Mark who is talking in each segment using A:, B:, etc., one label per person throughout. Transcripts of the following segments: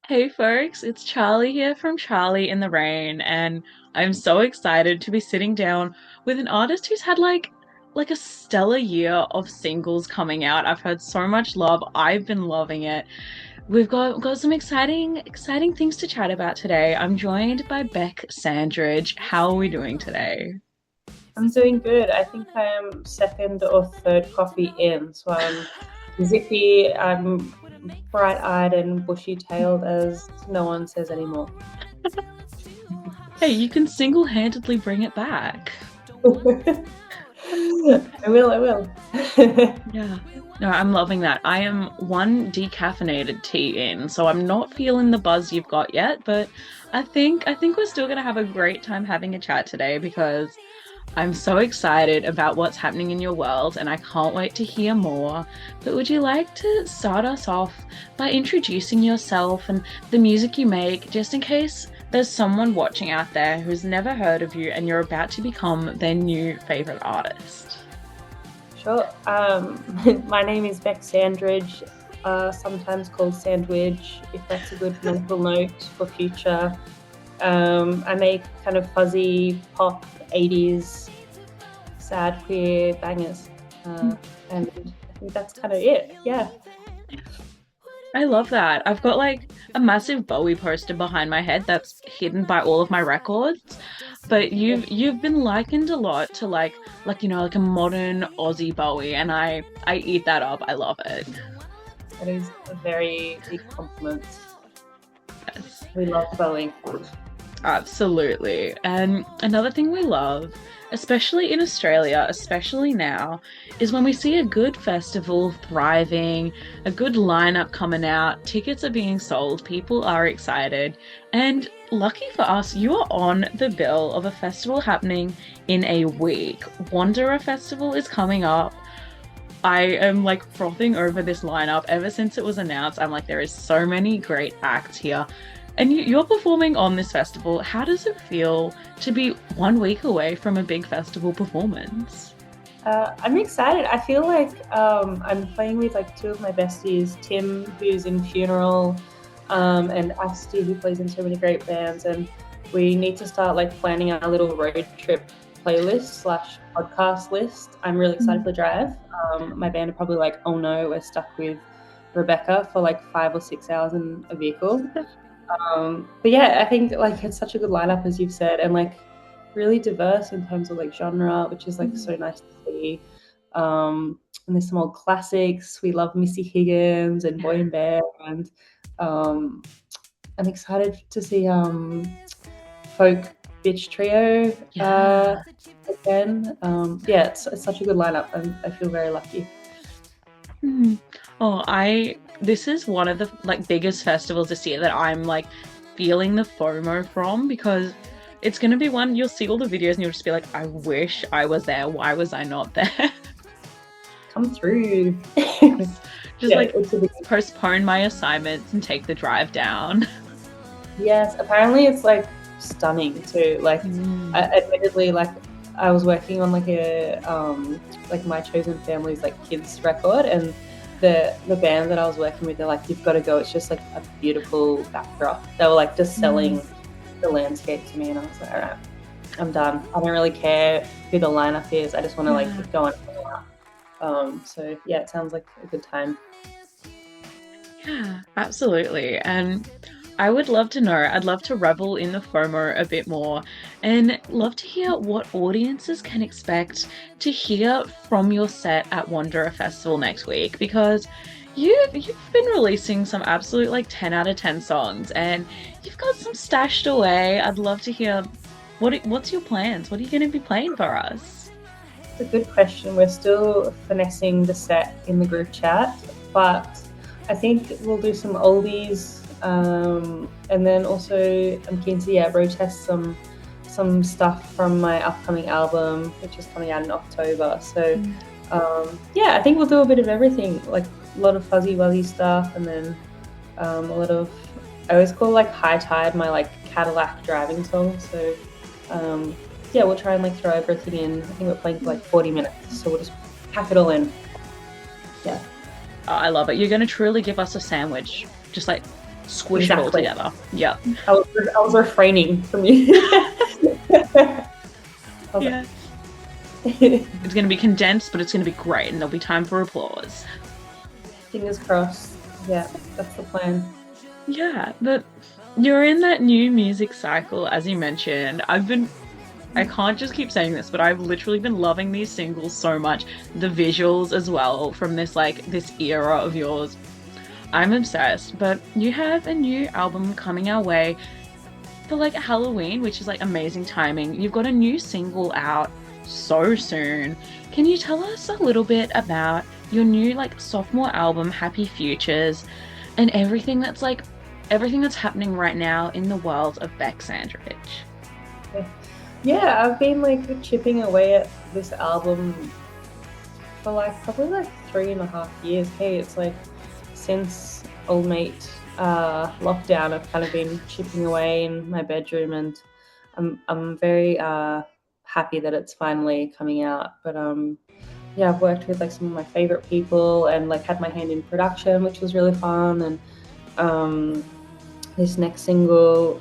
A: Hey folks, it's Charlie here from Charlie in the Rain, and I'm so excited to be sitting down with an artist who's had like a stellar year of singles coming out. I've heard so much love. I've been loving it. We've got some exciting things to chat about today. I'm joined by Bec Sandridge. How are we doing today?
B: I'm doing good. I think I'm second or third coffee in, so I'm zippy, I'm bright eyed and bushy tailed as no one says anymore.
A: Hey, you can single-handedly bring it back.
B: I will.
A: Yeah. No, I'm loving that. I am one decaffeinated tea in, so I'm not feeling the buzz you've got yet, but I think we're still gonna have a great time having a chat today because I'm so excited about what's happening in your world and I can't wait to hear more. But would you like to start us off by introducing yourself and the music you make, just in case there's someone watching out there who's never heard of you and you're about to become their new favorite artist?
B: Sure. My name is Bec Sandridge, sometimes called Sandwich, if that's a good mental note for future. I make kind of fuzzy pop 80s sad queer bangers. And I think that's kind of it. Yeah.
A: I love that. I've got like a massive Bowie poster behind my head that's hidden by all of my records. But you've been likened a lot to like a modern Aussie Bowie, and I eat that up. I love it.
B: That is a very big compliment.
A: Yes.
B: We love Boeing.
A: Absolutely. And another thing we love, especially in Australia, especially now, is when we see a good festival thriving, a good lineup coming out, tickets are being sold, people are excited. And lucky for us, you are on the bill of a festival happening in a week. Wanderer Festival is coming up. I am like frothing over this lineup ever since it was announced. I'm like, there is so many great acts here. And you're performing on this festival. How does it feel to be 1 week away from a big festival performance?
B: I'm excited. I feel like I'm playing with like two of my besties, Tim, who's in Funeral, and Asti, who plays in so many great bands. And we need to start like planning our little road trip playlist slash podcast list. I'm really excited for the drive. My band are probably like, oh no, we're stuck with Rebecca for like 5 or 6 hours in a vehicle. But yeah, I think like it's such a good lineup as you've said, and like really diverse in terms of like genre, which is like so nice to see. And there's some old classics. We love Missy Higgins and Boy and Bear, and um, I'm excited to see folk bitch trio
A: Yeah.
B: again. Yeah, it's such a good lineup, and I feel very lucky.
A: Hmm. Oh, this is one of the like biggest festivals this year that I'm like feeling the FOMO from because it's gonna be one you'll see all the videos and you'll just be like, I wish I was there. Why was I not there?
B: Come through.
A: Just
B: Yeah,
A: like
B: it's a big.
A: postpone my assignments and take the drive down.
B: Yes, apparently it's like stunning too. Like,
A: Mm.
B: admittedly, like I was working on like my chosen family's like kids record, and the band that I was working with, they're like, you've got to go. It's just like a beautiful backdrop. They were like just
A: Mm.
B: selling the landscape to me, and I was like, all right, I'm done. I don't really care who the lineup is. I just want to
A: Yeah.
B: like go on. So yeah, it sounds like a good time.
A: Yeah, absolutely. And I would love to know, I'd love to revel in the FOMO a bit more and love to hear what audiences can expect to hear from your set at Wanderer Festival next week because you've been releasing some absolute like 10 out of 10 songs and you've got some stashed away. I'd love to hear what's your plans? What are you going to be playing for us?
B: It's a good question. We're still finessing the set in the group chat, but I think we'll do some oldies, and then also I'm keen to road test some stuff from my upcoming album, which is coming out in October. So yeah, I think we'll do a bit of everything, like a lot of fuzzy wuzzy stuff, and then a lot of, I always call like High Tide my like Cadillac driving song. So um, yeah, we'll try and like throw everything in. I think we're playing for like 40 minutes, so we'll just pack it all in. Yeah.
A: Oh, I love it. You're going to truly give us a sandwich, just like squish it all
B: Exactly.
A: together. Yeah.
B: I was refraining from you. I was
A: Yeah.
B: like,
A: It's going to be condensed, but it's going to be great, and there'll be time for applause.
B: fingers crossed. Yeah, that's the plan.
A: Yeah, but you're in that new music cycle, as you mentioned. I can't just keep saying this, but I've literally been loving these singles so much. The visuals as well from this era of yours. I'm obsessed. But you have a new album coming our way for like Halloween, which is like amazing timing. You've got a new single out so soon. Can you tell us a little bit about your new like sophomore album, Happy Futures, and everything that's happening right now in the world of Bec Sandridge?
B: Yeah, I've been like chipping away at this album for like probably like 3.5 years. Hey, it's like since old mate lockdown, I've kind of been chipping away in my bedroom, and I'm very happy that it's finally coming out. But yeah, I've worked with like some of my favorite people and like had my hand in production, which was really fun. And um, this next single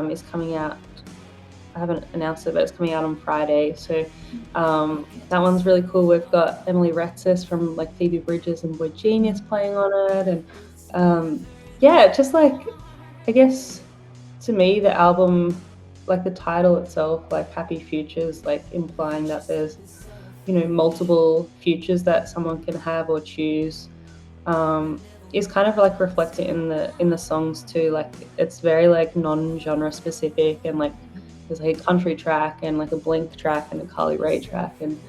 B: is coming out. I haven't announced it, but it's coming out on Friday. So that one's really cool. We've got Emily Retsis from like Phoebe Bridges and Boy Genius playing on it, and yeah, just like I guess to me the album, like the title itself, like Happy Futures, like implying that there's multiple futures that someone can have or choose. Is kind of like reflected in the songs too. Like it's very like non-genre specific, and like there's like a country track and like a Blink track and a Carly Rae track, and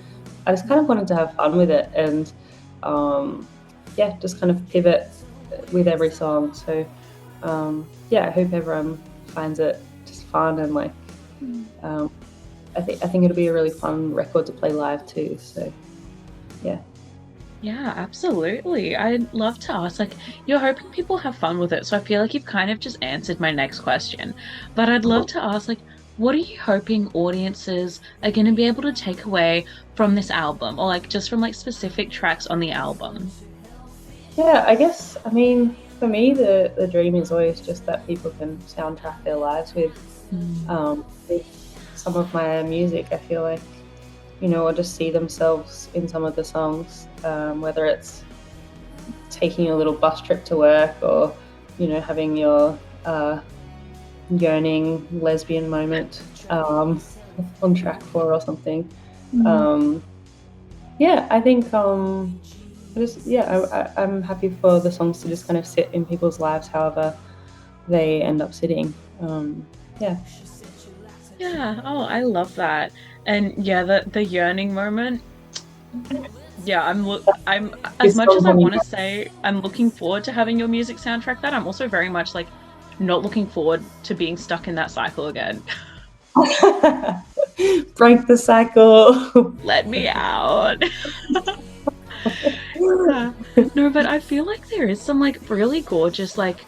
B: I just kind of wanted to have fun with it, and yeah, just kind of pivot with every song. So yeah, I hope everyone finds it just fun, and like um, I think it'll be a really fun record to play live too. So yeah.
A: Yeah, absolutely. I'd love to ask, like, you're hoping people have fun with it, so I feel like you've kind of just answered my next question. But I'd love to ask, like, what are you hoping audiences are going to be able to take away from this album, or like just from like specific tracks on the album?
B: Yeah, I guess, I mean, for me, the dream is always just that people can soundtrack their lives
A: Mm.
B: with some of my music. I feel like, or just see themselves in some of the songs, whether it's taking a little bus trip to work, or, having your yearning lesbian moment on track 4 or something.
A: Mm.
B: Um, yeah, I think I'm happy for the songs to just kind of sit in people's lives, however they end up sitting. Yeah,
A: Yeah, oh, I love that. And yeah, the yearning moment. Yeah, I'm as
B: this
A: much
B: song
A: as I
B: coming
A: want to say I'm looking forward to having your music soundtrack that, I'm also very much like not looking forward to being stuck in that cycle again.
B: up. Break the cycle.
A: Let me out. Yeah. No, but I feel like there is some like really gorgeous like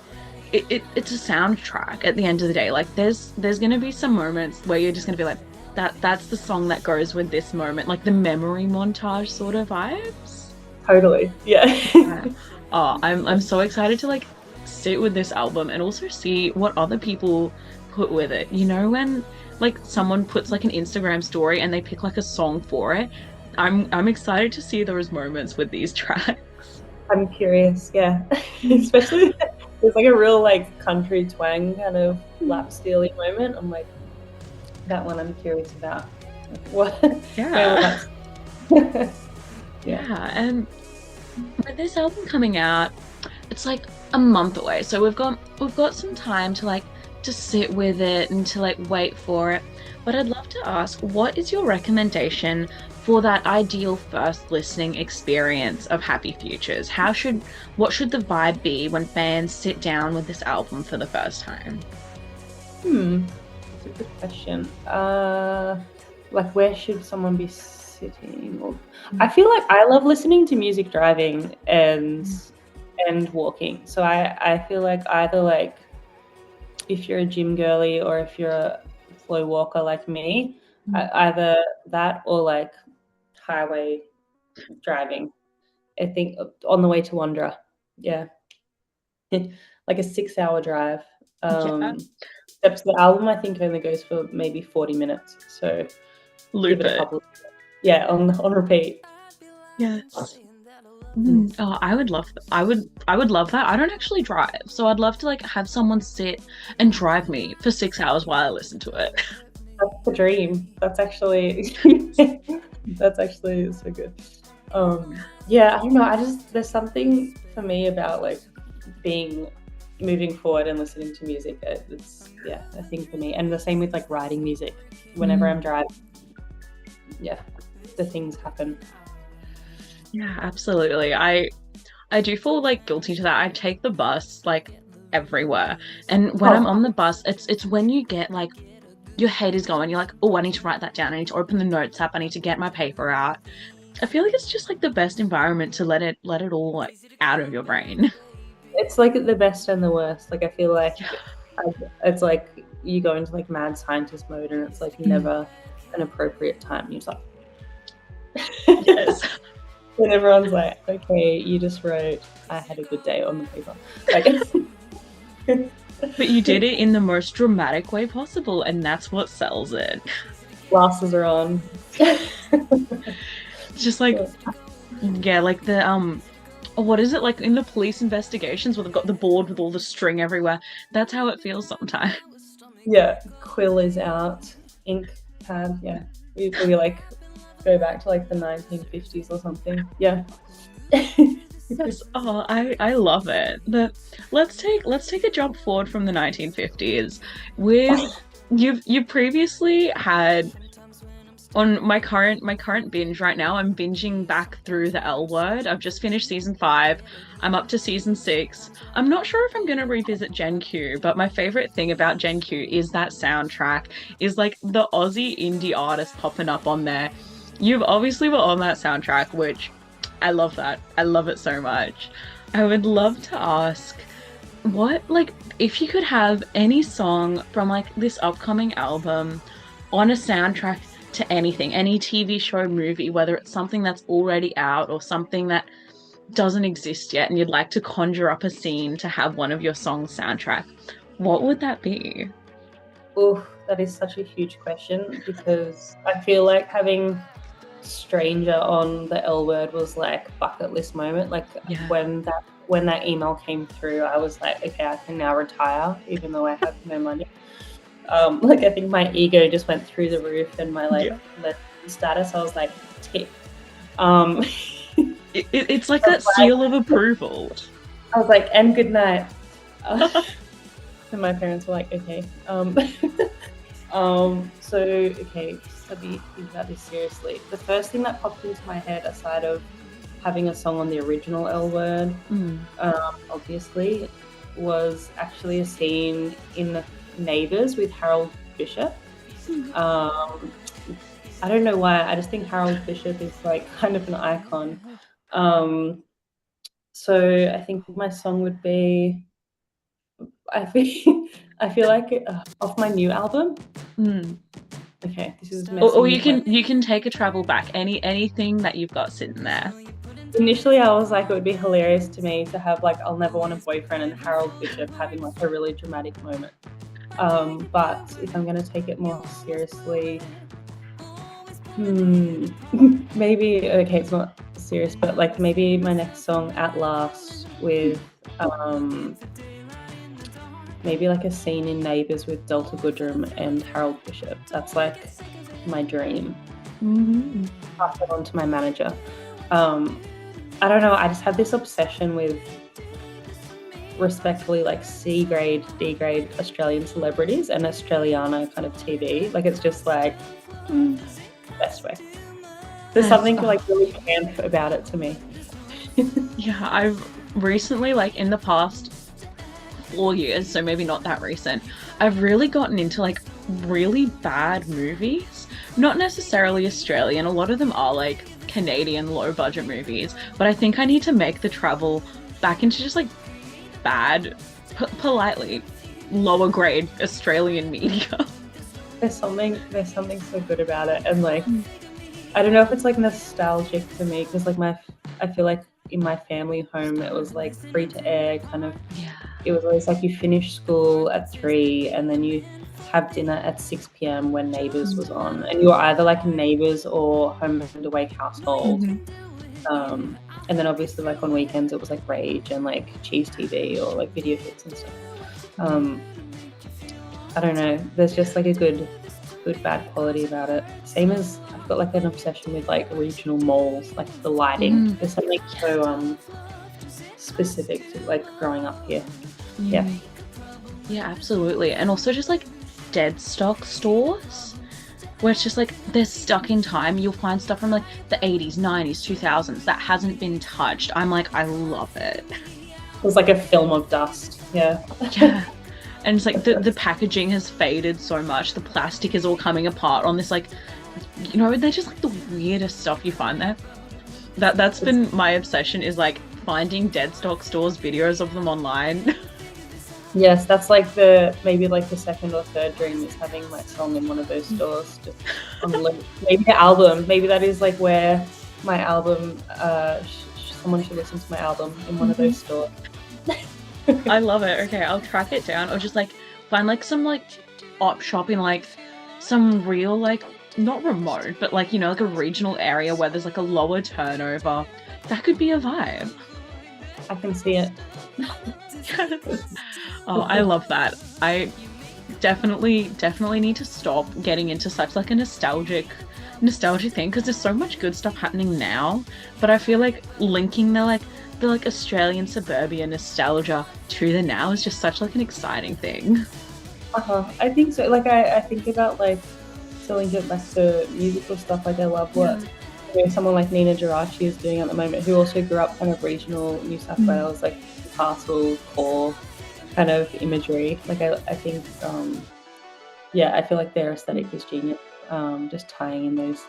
A: it's a soundtrack at the end of the day. Like there's gonna be some moments where you're just gonna be like that's the song that goes with this moment, like the memory montage sort of vibes.
B: Totally. Yeah.
A: Yeah. Oh, I'm so excited to like sit with this album and also see what other people put with it. You know, when like someone puts like an Instagram story and they pick like a song for it. I'm excited to see those moments with these tracks.
B: I'm curious. Yeah,
A: Mm.
B: especially there's like a real like country twang kind of lap steely moment. I'm like that one. I'm curious about. Like, what? Where will
A: Yeah.
B: that? Yeah.
A: Yeah, and with this album coming out, it's like a month away. So we've got some time to like to sit with it and to like wait for it. But I'd love to ask, what is your recommendation for that ideal first listening experience of Happy Futures? What should the vibe be when fans sit down with this album for the first time?
B: That's a good question. Like where should someone be sitting? Or I feel like I love listening to music driving and walking. So I feel like either like if you're a gym girly or if you're a slow walker like me, either that or like highway driving. I think on the way to Wandera. Yeah. like a 6-hour drive.
A: Yeah,
B: Except the album I think only goes for maybe 40 minutes. So give
A: loop
B: it a
A: it.
B: couple. Yeah, on repeat.
A: Yes.
B: Mm.
A: Oh, I would love that. I don't actually drive, so I'd love to like have someone sit and drive me for 6 hours while I listen to it.
B: That's the dream. That's actually that's actually so good. Yeah, I don't know. I just there's something for me about like being moving forward and listening to music. It's yeah, a thing for me. And the same with like writing music. Whenever
A: Mm,
B: I'm driving, yeah, the things happen.
A: yeah, absolutely. I do feel like guilty to that. I take the bus like everywhere. And when I'm
B: Oh,
A: on the bus, it's when you get like your head is going, you're like, oh, I need to write that down. I need to open the notes app. I need to get my paper out. I feel like it's just like the best environment to let it all like out of your brain.
B: it's like the best and the worst. Like I feel like
A: Yeah.
B: it's like you go into like mad scientist mode, and it's like
A: Mm,
B: never an appropriate time. You're just like,
A: yes.
B: and everyone's like, okay, you just wrote, I had a good day on the paper. Like,
A: But you did it in the most dramatic way possible, and that's what sells it.
B: glasses are on.
A: It's just like, yeah, like the what is it like in the police investigations where they've got the board with all the string everywhere? That's how it feels sometimes.
B: Yeah, quill is out, ink pad. Yeah, we like go back to like the 1950s or something. Yeah.
A: Yes. Oh, I love it. But let's take a jump forward from the 1950s. With you previously had on my current binge right now, I'm binging back through the L Word. I've just finished season 5. I'm up to season 6. I'm not sure if I'm gonna revisit Gen Q, but my favorite thing about Gen Q is that soundtrack, is like the Aussie indie artists popping up on there. You've obviously were on that soundtrack, which I love that. I love it so much. I would love to ask what like if you could have any song from like this upcoming album on a soundtrack to anything, any TV show, movie, whether it's something that's already out or something that doesn't exist yet, and you'd like to conjure up a scene to have one of your songs soundtrack, what would that be?
B: Oof, that is such a huge question because I feel like having Stranger on the L Word was like bucket list moment. Like
A: Yeah.
B: when that email came through, I was like, okay, I can now retire, even though I have no money. Like I think my ego just went through the roof, and my like
A: Yeah.
B: status, I was like, tick. Um,
A: It's like that seal of approval.
B: I was like, and good night. And my parents were like, okay. So okay, let me think about this seriously. The first thing that popped into my head, aside of having a song on the original L Word,
A: Mm.
B: obviously, was actually a scene in Neighbours with Harold Bishop. Um, I don't know why. I just think Harold Bishop is like kind of an icon. Um, so I think my song would be. I feel. I feel like off my new album.
A: Mm.
B: Okay, this is
A: Or
B: messing
A: you
B: with my.
A: can take a travel back. Anything that you've got sitting there.
B: Initially, I was like, it would be hilarious to me to have like "I'll Never Want a Boyfriend" and Harold Bishop having like a really dramatic moment. But if I'm going to take it more seriously, maybe okay, it's not serious, but like maybe my next song, "At Last," with maybe like a scene in Neighbours with Delta Goodrem and Harold Bishop. That's like my dream.
A: Mm-hmm.
B: Pass it on to my manager. I don't know. I just have this obsession with respectfully like C grade, D grade Australian celebrities and Australiana kind of TV. Like it's just like best way. There's
A: Yes.
B: something like really camp about it to me.
A: Yeah, I've recently, like in the past 4 years, so maybe not that recent, I've really gotten into like really bad movies. Not necessarily Australian, a lot of them are like Canadian low budget movies, but I think I need to make the travel back into just like bad, politely lower grade Australian media.
B: There's something so good about it, and like I don't know if it's like nostalgic to me because like I feel like in my family home it was like free to air kind of
A: Yeah.
B: it was always like you finish school at 3 and then you have dinner at 6 p.m. when Neighbours was on, and you were either like Neighbours or Home and Away household. And then obviously like on weekends it was like Rage and like Cheese TV or like Video Hits and stuff. I don't know. There's just like a good bad quality about it. Same as I've got like an obsession with like regional malls, like the lighting. There's something so specific to like growing up here. Yeah,
A: absolutely. And also just like dead stock stores where it's just like they're stuck in time. You'll find stuff from like the 80s, 90s, 2000s that hasn't been touched. I'm like, I love it.
B: It was like a film of dust. Yeah.
A: And it's like the packaging has faded so much. The plastic is all coming apart on this, like, you know, they're just like the weirdest stuff you find there. That's been my obsession, is like finding dead stock stores, videos of them online.
B: Yes, that's like maybe like the second or third dream, is having my song in one of those stores, just on loop. Maybe the album. Maybe that is like where my album. Someone should listen to my album in one of those stores.
A: I love it. Okay, I'll track it down, or just like find like some like op shop in like some real, like, not remote, but like, you know, like a regional area where there's like a lower turnover. That could be a vibe.
B: I can see it.
A: Oh, I love that. I definitely need to stop getting into such like a nostalgic thing, because there's so much good stuff happening now, but I feel like linking the Australian suburbia nostalgia to the now is just such like an exciting thing.
B: I think so. Like I think about like, to link it back to musical stuff, like I love what someone like Nina Geraci is doing at the moment, who also grew up kind of regional New South Wales, like castle core kind of imagery. Like I think I feel like their aesthetic is genius. Just tying in those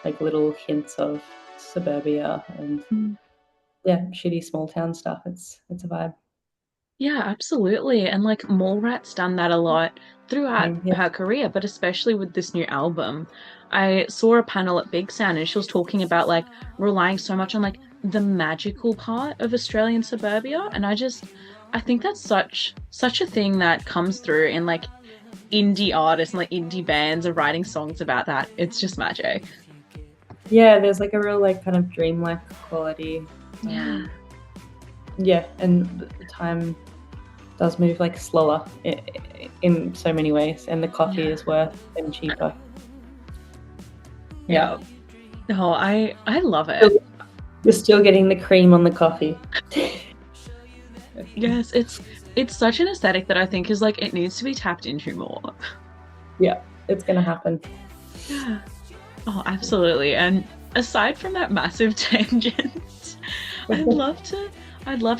B: like little hints of suburbia and shitty small town stuff. It's a vibe.
A: Yeah, absolutely. And like Mallrat's done that a lot throughout her career, but especially with this new album. I saw a panel at Bec Sandridge and she was talking about like relying so much on like the magical part of Australian suburbia. And I think that's such a thing that comes through in like indie artists and like indie bands are writing songs about that. It's just magic.
B: Yeah, there's like a real like kind of dreamlike quality. Yeah, and the time does move like slower in so many ways, and the coffee is worth and cheaper. Yeah.
A: Oh, I love it.
B: You're still getting the cream on the coffee.
A: Yes, it's such an aesthetic that I think is like, it needs to be tapped into more.
B: Yeah, it's gonna happen.
A: Yeah. Oh, absolutely. And aside from that massive tangent, I'd love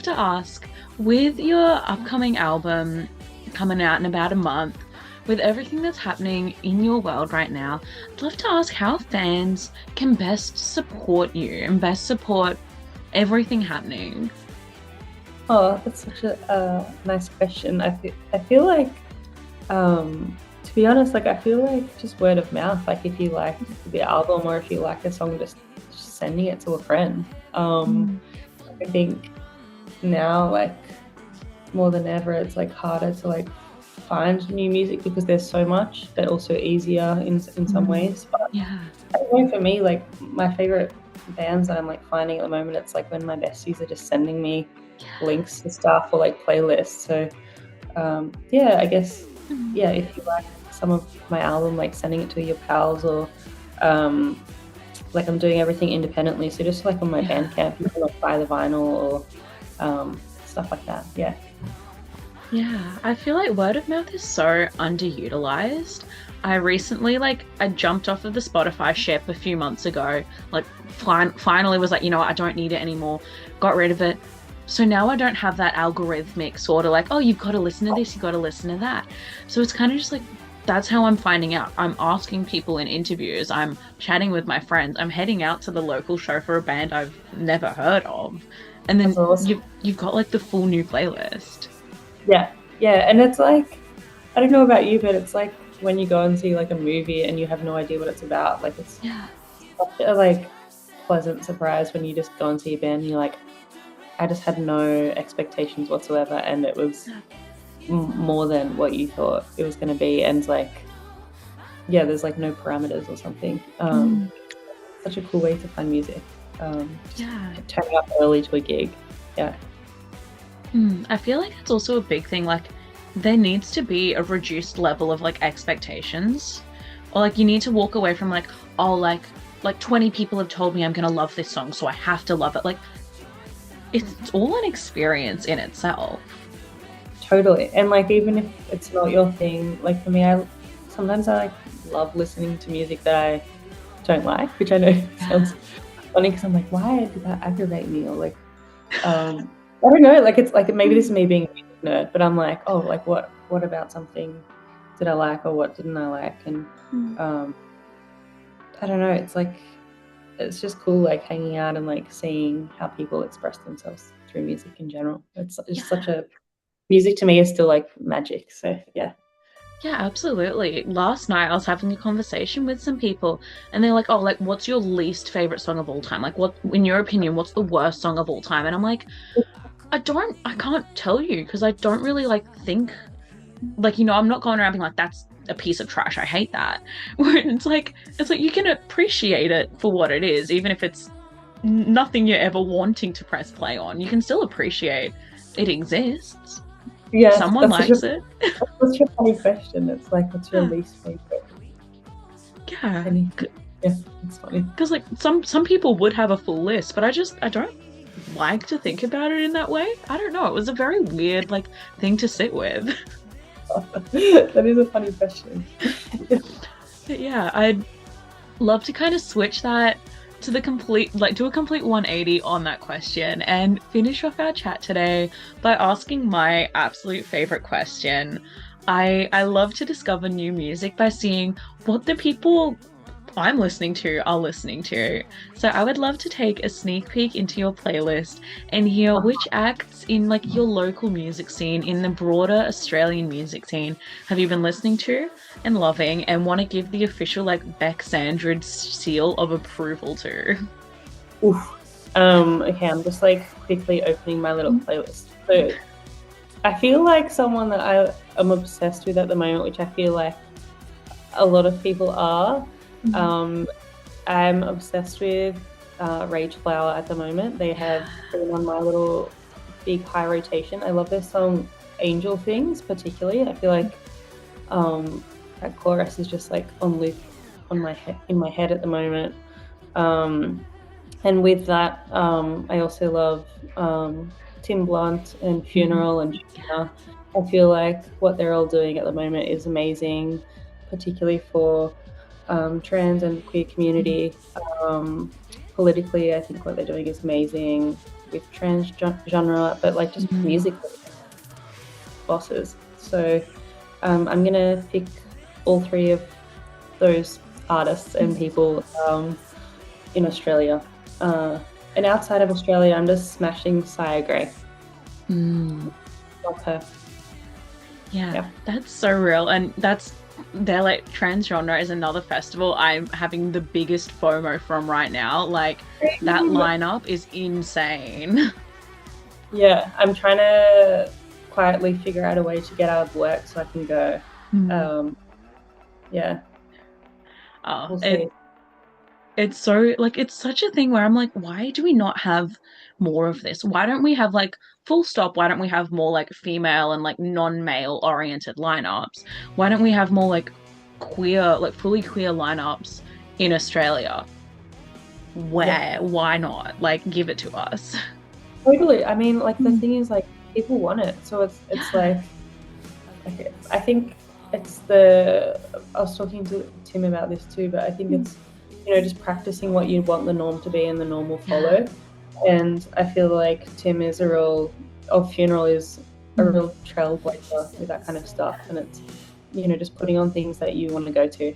A: to ask, with your upcoming album coming out in about a month, with everything that's happening in your world right now, I'd love to ask how fans can best support you and best support everything happening.
B: Oh, that's such a nice question. I feel like, to be honest, like I feel like just word of mouth. Like if you like the album or if you like a song, just sending it to a friend. I think now, like more than ever, it's like harder to like find new music because there's so much, but also easier in some ways. But I think for me, like my favorite bands that I'm like finding at the moment, it's like when my besties are just sending me links to stuff or like playlists. So I guess if you like some of my album, like sending it to your pals, or like I'm doing everything independently, so just like on my Bandcamp, you can like buy the vinyl or stuff like that.
A: Yeah, I feel like word of mouth is so underutilized. I recently, I jumped off of the Spotify ship a few months ago, finally was like, you know what, I don't need it anymore, got rid of it. So now I don't have that algorithmic sort of like, oh, you've got to listen to this, you've got to listen to that. So it's kind of just like, that's how I'm finding out. I'm asking people in interviews, I'm chatting with my friends, I'm heading out to the local show for a band I've never heard of. And then awesome. You've got like the full new playlist. Yeah,
B: and it's like, I don't know about you, but it's like when you go and see like a movie and you have no idea what it's about. Like it's such a like pleasant surprise when you just go and see a band and you're like, I just had no expectations whatsoever, and it was more than what you thought it was going to be. And like, yeah, there's like no parameters or something. Such a cool way to find music.
A: Yeah.
B: Turning up early to a gig. Yeah.
A: I feel like it's also a big thing. Like, there needs to be a reduced level of like expectations, or like you need to walk away from like, oh, like 20 people have told me I'm gonna love this song, so I have to love it. Like, it's all an experience in itself.
B: Totally. And like, even if it's not your thing, like for me, I sometimes I like love listening to music that I don't like, which I know sounds funny because I'm like, why did that aggravate me? Or like, I don't know, like it's like maybe this is me being a music nerd, but I'm like, oh, like what about something did I like or what didn't I like? And I don't know, it's like it's just cool like hanging out and like seeing how people express themselves through music in general. It's just such a music to me is still like magic. So yeah.
A: Yeah, absolutely. Last night I was having a conversation with some people and they're like, "Oh, like what's your least favorite song of all time? Like what in your opinion, what's the worst song of all time?" And I'm like, I can't tell you because I don't really like think like I'm not going around being like that's a piece of trash. I hate that. Where it's like you can appreciate it for what it is even if it's nothing you're ever wanting to press play on. You can still appreciate it exists.
B: Yes,
A: Someone likes it.
B: that's such a funny question. It's like, what's your least favorite?
A: Yeah.
B: Yeah, it's funny.
A: Because like some people would have a full list, but I don't like to think about it in that way. I don't know. It was a very weird like thing to sit with.
B: That is a funny question.
A: But yeah, I'd love to kind of switch that to the complete like do a complete 180 on that question and finish off our chat today by asking my absolute favorite question. I love to discover new music by seeing what the people I'm listening to are listening to. So I would love to take a sneak peek into your playlist and hear which acts in like your local music scene, in the broader Australian music scene, have you been listening to and loving and want to give the official like Bec Sandridge seal of approval to.
B: Oof. Okay, I'm just like quickly opening my little playlist. So I feel like someone that I am obsessed with at the moment, which I feel like a lot of people are. I'm obsessed with Rage Flower at the moment. They have been on my little big high rotation. I love their song Angel Things particularly. I feel like that chorus is just like on loop on my in my head at the moment. And with that, I also love Tim Blunt and Funeral and Gina. I feel like what they're all doing at the moment is amazing, particularly for trans and queer community. Politically, I think what they're doing is amazing with trans genre, but like just musically, bosses. So I'm gonna pick all three of those artists and people in Australia. And outside of Australia, I'm just smashing Saya Gray. Love her.
A: Yeah, that's so real. And they're like trans genre is another festival I'm having the biggest FOMO from right now. Like that lineup is insane.
B: Yeah, I'm trying to quietly figure out a way to get out of work so I can go. Yeah.
A: Oh, it's so like it's such a thing where I'm like, why do we not have more of this? Why don't we have like full stop? Why don't we have more like female and like non-male oriented lineups? Why don't we have more like queer, like fully queer lineups in Australia? Why not? Like give it to us.
B: Totally. I mean, like the thing is like people want it. So it's like I think it's I was talking to Tim about this too, but I think it's just practicing what you want the norm to be and the norm will follow. And I feel like Tim is Funeral is a real trailblazer with that kind of stuff. And it's, just putting on things that you want to go to.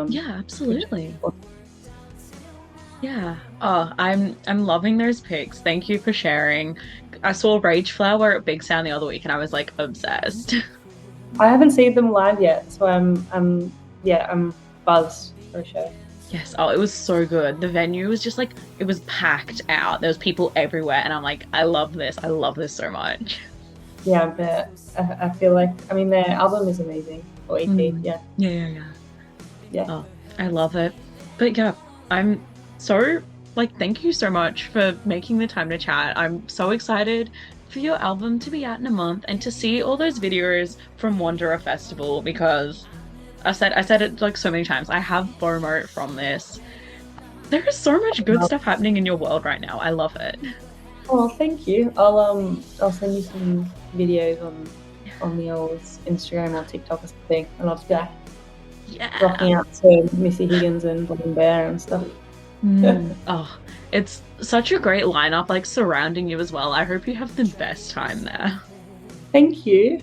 A: Yeah, absolutely. Yeah. Oh, I'm loving those pics. Thank you for sharing. I saw Rage Flower at Bec Sound the other week and I was like obsessed.
B: I haven't seen them live yet, so I'm buzzed for a show.
A: Yes. Oh, it was so good. The venue was just like it was packed out. There was people everywhere, and I'm like, I love this. I love this so much.
B: Yeah, but I feel like, I mean, their album is amazing, or EP.
A: Mm.
B: Yeah,
A: Yeah, yeah, yeah.
B: yeah.
A: Oh, I love it. But yeah, I'm so like, thank you so much for making the time to chat. I'm so excited for your album to be out in a month and to see all those videos from Wanderer Festival because I said it like so many times. I have FOMO from this. There is so much good stuff happening in your world right now. I love it.
B: Oh, thank you. I'll send you some videos on the old Instagram or TikTok or something, and I'll just be like
A: Yeah.
B: rocking out to Missy Higgins and Bonnie Bear and stuff.
A: Oh, it's such a great lineup, like surrounding you as well. I hope you have the best time there.
B: Thank you.